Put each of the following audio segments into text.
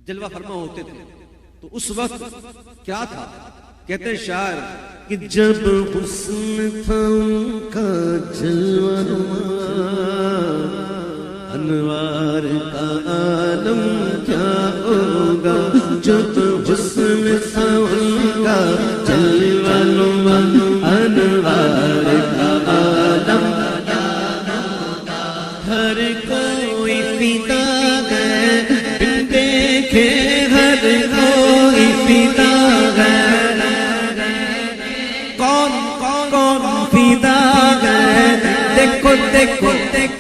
جلوہ فرما ہوتے تھے. تو اس وقت کیا تھا؟ کہتے ہیں شاعر کہ جب حسن تھا ان کا جلوہ انوار کا عالم کیا ہوگا. جب حسن تھا ان کا جلوہ انوار کا عالم ہر کوئی فدا ہے بن دیکھے ہر کوئی فدا ہے. کون کون فدا ہے دیکھو دیکھو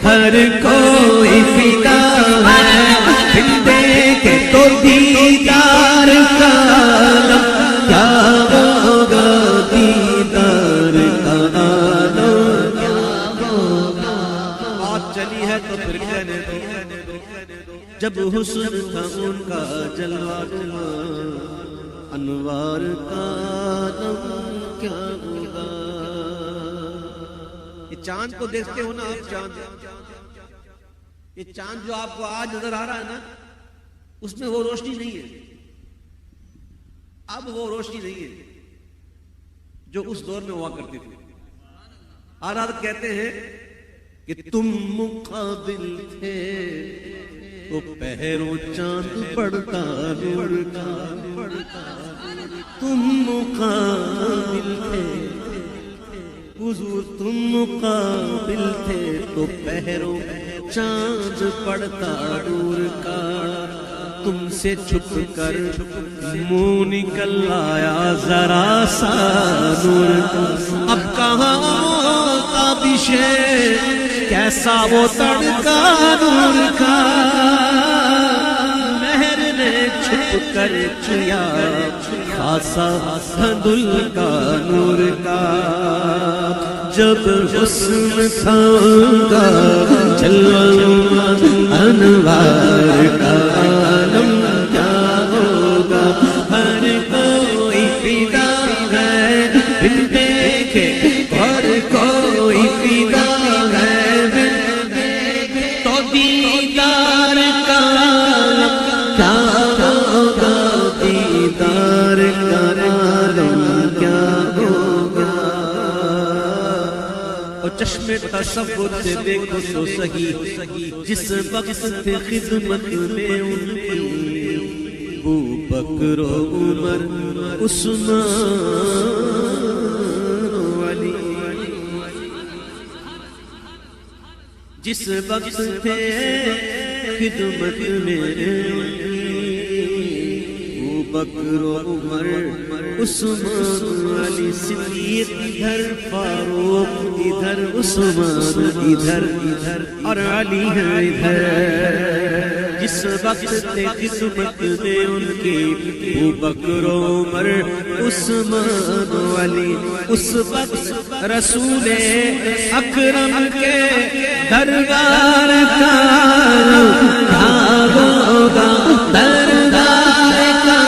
ہر کوئی فدا ہے بن دیکھے تو دیدار کا عالم کیا ہوگا. دیدار کا عالم کیا ہوگا. بات چلی ہے تو پھر کہنے دو. جب حسن تھا ان کا جلوہ انوار کا عالم کیا ہوگا. یہ چاند کو دیکھتے ہو نا آپ, چاند, یہ چاند جو آپ کو آج نظر آ رہا ہے نا, اس میں وہ روشنی نہیں ہے. اب وہ روشنی نہیں ہے جو اس دور میں ہوا کرتی تھی. آراد کہتے ہیں کہ تم مقابل تھے تو پہرو چاند پڑتا نور کا. تم مقابل تھے حضور, تم مقابل تھے تو پہرو چاند پڑتا نور کا. تم سے چھپ کر منہ نکل آیا ذرا سا نور کا. اب کہاں وہ تابش ہے کیسا وہ تڑکا نور کا. مہر نے چھپ کر چھیا خاصا دل کا نور کا. جب حسن تھا گا جلوہ انوار کا عالم کیا ہوگا. ہر کوئی فدا ہے بن دیکھے ہر کوئی فدا ہے بن دیکھے تو دیدار کا عالم کیا ہوگا. دیدار کا عالم کیا ہوگا. اور چشم تصور سے دیکھو تو صحیح جس وقت تھے خدمت میں ان کی ابو بکر و عمر عثمان و علی. جس وقت تھے خدمت میں ابو بکر و عمر عثمان علی. صدیق ادھر, فاروق ادھر, عثمان ادھر اور علی ہے ادھر. جس وقت تھے خدمت میں ان کی ابو بکر و عمر عثمان علی. اس وقت رسول اکرم کے دربار کا کیا ہوگا. دربار کا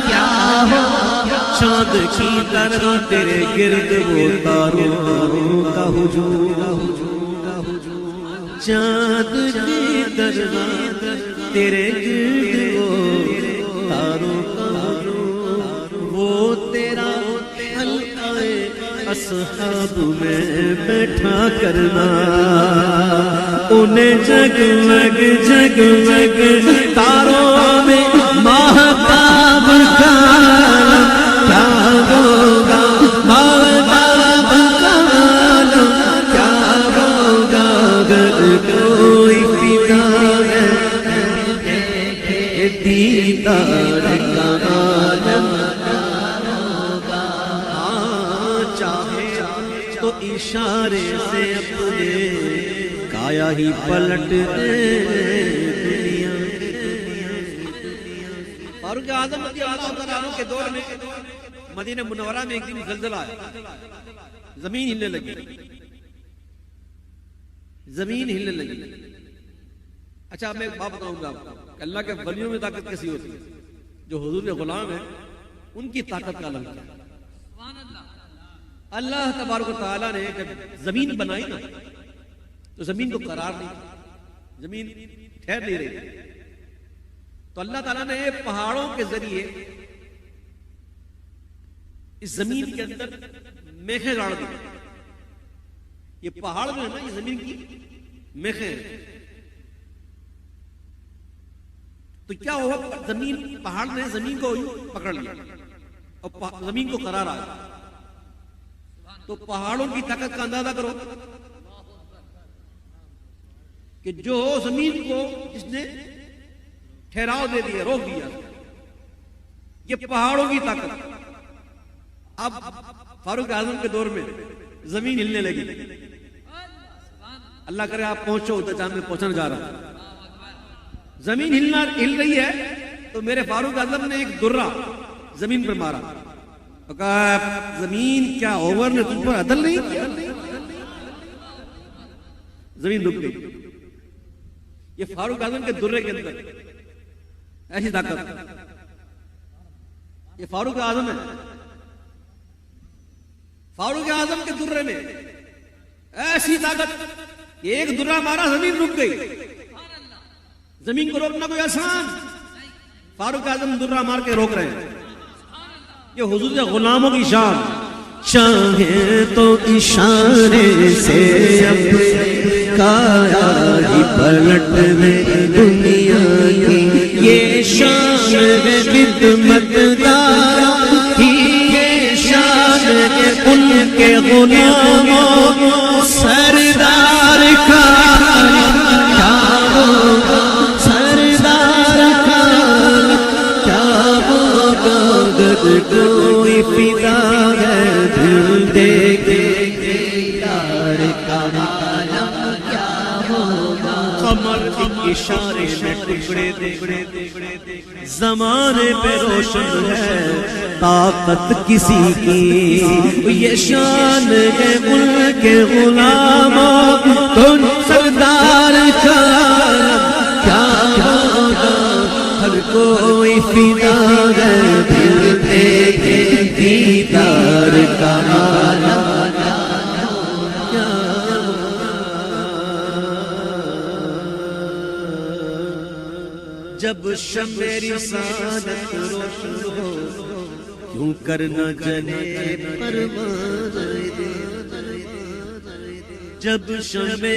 کیا ہوگا. چاند کی طرح تیرے گرد وہ تاروں کا ہجوم. چاند کی طرح تیرے گرد وہ تاروں کا ہجوم. وہ تیرا حلقہ اصحاب میں بیٹھا کرنا. انہیں جگمگ جگمگ تاروں میں ماہتاب کا کیا ہوگا. ماہتاب کا کیا ہوگا. اگر کوئی فدا ہے دیدار کا عالم تو اشارے سے اپنے کایا ہی پلٹ دے دنیا. فاروق اعظم رضی اللہ تعالیٰ عنہ کے دور میں مدینہ منورہ میں ایک دن زلزلہ آیا. زمین ہلنے لگی, زمین ہلنے لگی. اچھا میں ایک بات بتاؤں گا آپ کو کہ اللہ کے ولیوں میں طاقت کیسی ہوتی ہے. جو حضور کے غلام ہیں ان کی طاقت کا عالم کیا. اللہ تبارک و تعالیٰ نے جب زمین بنائی نا تو زمین کو قرار نہیں, زمین ٹھہر نہیں رہی. تو اللہ تعالیٰ نے پہاڑوں کے ذریعے اس زمین کے اندر میخیں گاڑ دی. یہ پہاڑ جو ہے نا یہ زمین کی میخیں ہیں. تو کیا ہوا, زمین پہاڑ نے زمین کو پکڑ لیا اور زمین کو قرار آ گیا. تو پہاڑوں کی طاقت کا اندازہ کرو کہ جو زمین کو جس نے ٹھہراؤ دے دیا, روک دیا, یہ پہاڑوں کی طاقت. اب فاروق اعظم کے دور میں زمین ہلنے لگی. اللہ کرے آپ پہنچو تو جہاں میں پہنچنا جا رہا ہوں. زمین ہل رہی ہے تو میرے فاروق اعظم نے ایک درہ زمین پر مارا. کہا زمین کیا اوور نے تم پر عدل نہیں کیا؟ زمین رک گئی. یہ فاروق اعظم کے درے کے اندر ایسی طاقت. یہ فاروق اعظم ہے. فاروق اعظم کے درے میں ایسی طاقت کہ ایک درہ مارا زمین رک گئی. زمین کو روکنا کوئی آسان. فاروق اعظم درہ مار کے روک رہے ہیں. یہ حضور کے غلاموں کی شان. چاہے تو اشارے سے اپنی کایا ہی پلٹ دے دنیا کی. یہ شان ہے خدمت داروں کی, یہ شان ہے ان کے غلاموں. سردار کا کیا ہوگا, سردار کا کیا ہوگا, اگر کوئی فدا ہے دل دیکھے یار کا عالم کیا ہوگا. قمر ایک اشارے میں ٹکڑے دے زمانے پہ روشن ہے طاقت کسی کی. یہ شان ہے ملک کے غلاموں, تم سردار کا کیا ہوگا. ہر کوئی فدا ہے دل دیکھے دیدار کا عالم کیا ہوگا. جب شمع رسالت روشن ہو کیوں کرنا جلے پروان دل. جب شمع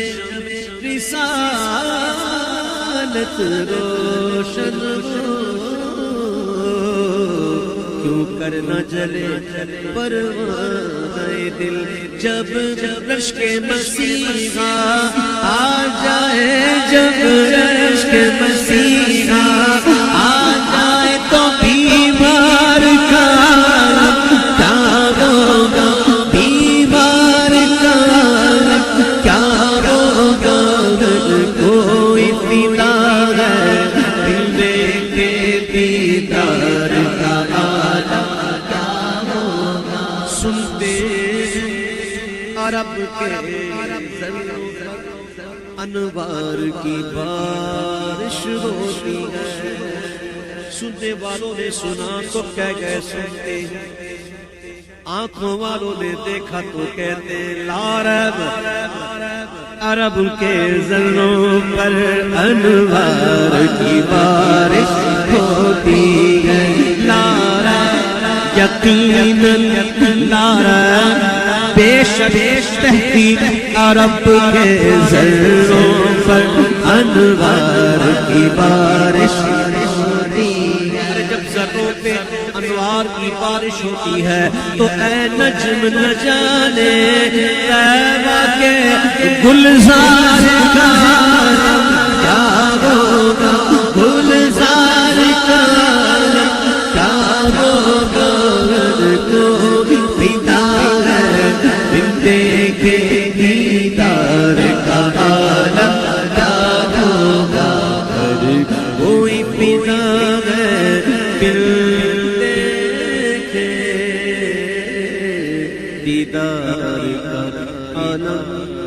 رسالت روشن ہو کیوں کرنا جلے پروان دل. جب رشک مسیحا آ جائے, جب رشک مسیحا آ جائے تو بیمار کا کیا ہوگا, بیمار کا کیا ہوگا. کوئی فدا ہے دل دیکھے دیدار کا عالم کیا ہوگا. سنتے عرب کے انوار کی بارش ہوتی ہے. سننے والوں نے سنا تو کہہ گئے سنتے, آنکھوں والوں نے دیکھا تو کہتے لا ریب. عرب کے ذروں پر انوار کی بارش ہوتی ہے. لا ریب یقیناً لا ریب بے شک تحقیق عرب کے ذروں پر انوار کی بارش ہوتی ہے. جب ذروں پہ انوار کی بارش ہوتی ہے تو اے نجم نہ جانے طیبہ کے گلزار کا کیا ہوگا, گلزار کا کیا ہوگا. کوئی فدا ہے دل دیکھے دیدار کا عالم کیا ہوگا. کوئی فدا ہے دل دیدار کا عالم